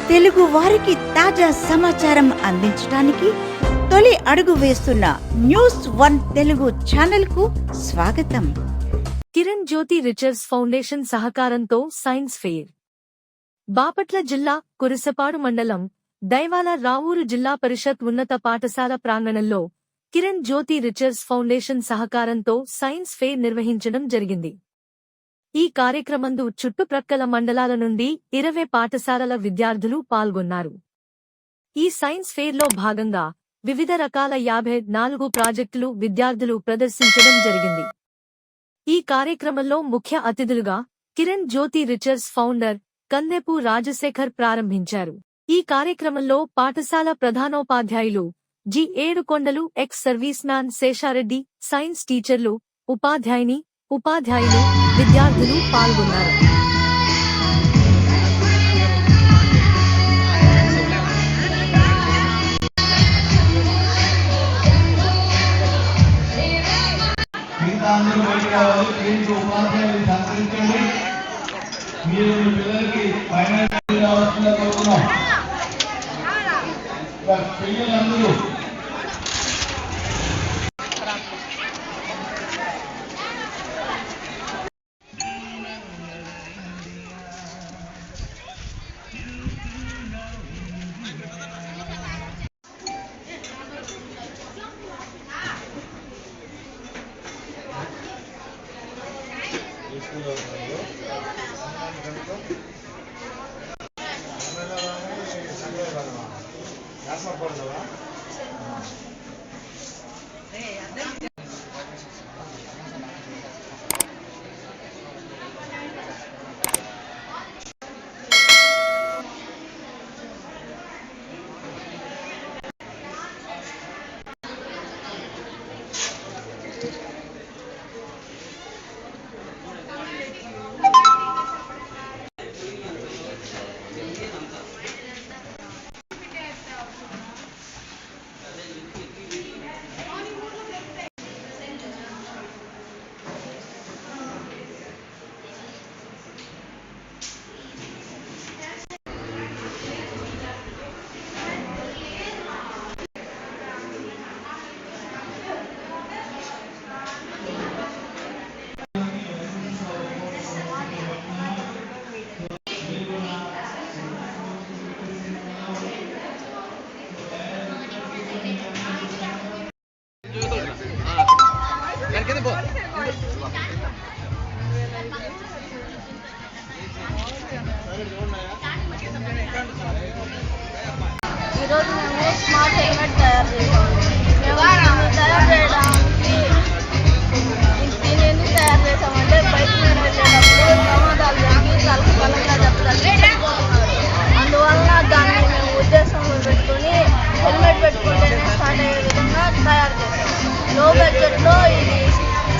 తెలుగు వారికి తాజా సమాచారం అందించడానికి తొలి అడుగు వేస్తున్న న్యూస్ వన్ తెలుగు ఛానల్ కు స్వాగతం. కిరణ్ జ్యోతి రిచర్స్ ఫౌండేషన్ సహకారంతో సైన్స్ ఫెయిర్. బాపట్ల జిల్లా కురిసపాడు మండలం దైవాల రావూరు జిల్లా పరిషత్ ఉన్నత పాఠశాల ప్రాంగణంలో కిరణ్ జ్యోతి రిచర్స్ ఫౌండేషన్ సహకారంతో సైన్స్ ఫెయిర్ నిర్వహించడం జరిగింది. ఈ కార్యక్రమందు చుట్టుప్రక్కల మండలాల నుండి 20 పాఠశాలల విద్యార్థులు పాల్గొన్నారు. ఈ సైన్స్ ఫెయిర్లో భాగంగా వివిధ రకాల 54 ప్రాజెక్టులు విద్యార్థులు ప్రదర్శించడం జరిగింది. ఈ కార్యక్రమంలో ముఖ్య అతిథులుగా కిరణ్ జ్యోతి రిచర్స్ ఫౌండర్ కందెపు రాజశేఖర్ ప్రారంభించారు. ఈ కార్యక్రమంలో పాఠశాల ప్రధానోపాధ్యాయులు జి ఏడుకొండలు, ex service man Sesha Reddy, science టీచర్లు, ఉపాధ్యాయులు, విద్యార్థులు పాల్గొన్నారు. ఈరోజు మేము స్మార్ట్ హెల్మెట్ తయారు చేసాము. మేము తయారు చేయడానికి దీన్ని ఎందుకు తయారు చేసామంటే బైక్ మీద వెళ్ళేటప్పుడు ప్రమాదాలు జరిగి తలకు బలంగా చనిపోతున్నారు. అందువలన దాన్ని మేము ఉద్దేశంలో పెట్టుకొని హెల్మెట్ పెట్టుకుంటేనే స్టార్ట్ అయ్యే విధంగా తయారు చేసాము. లో బడ్జెట్లో ఇది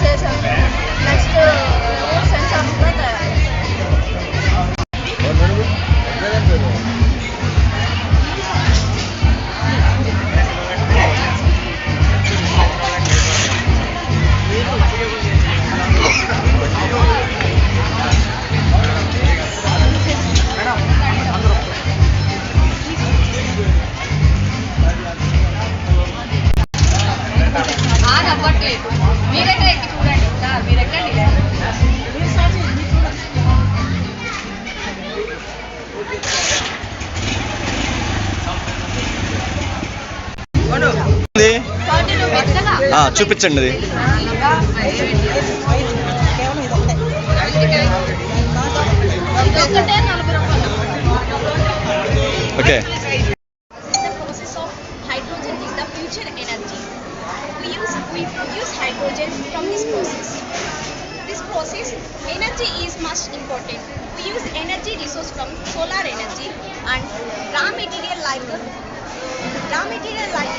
చేసాము. నెక్స్ట్ సెన్సార్స్ కూడా తయారు చేసాము. చూపించండి అది. Okay. The process of hydrogen is the future energy. We produce hydrogen from this process. This process energy is much important. We use energy resource from solar energy and raw material like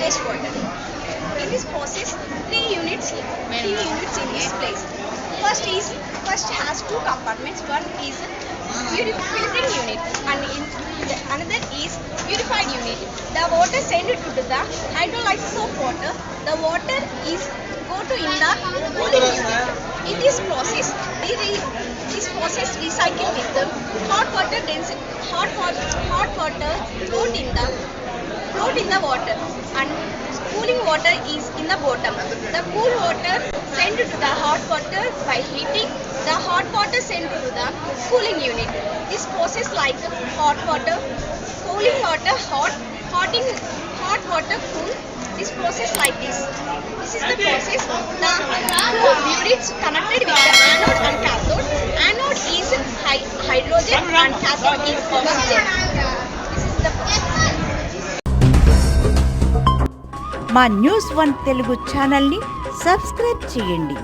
waste water. In this process, three units in this place. First has 2 compartments. One is filtering unit and another is purified unit. The water sent to the hydrolysis of water. The water is go to in the cooling unit. In this process, this process recycle with the hot water float in the water, and cooling water is in the bottom. The cool water sent to the hot water by heating. The hot water sent to the cooling unit. This process like hot water, cooling water, hot water, cool. This process like this. This is the process. The two units connected with the anode and cathode. Anode is hydrogen and cathode is oxygen. This is the process. మా news 1 Telugu ఛానల్ని subscribe చేయండి.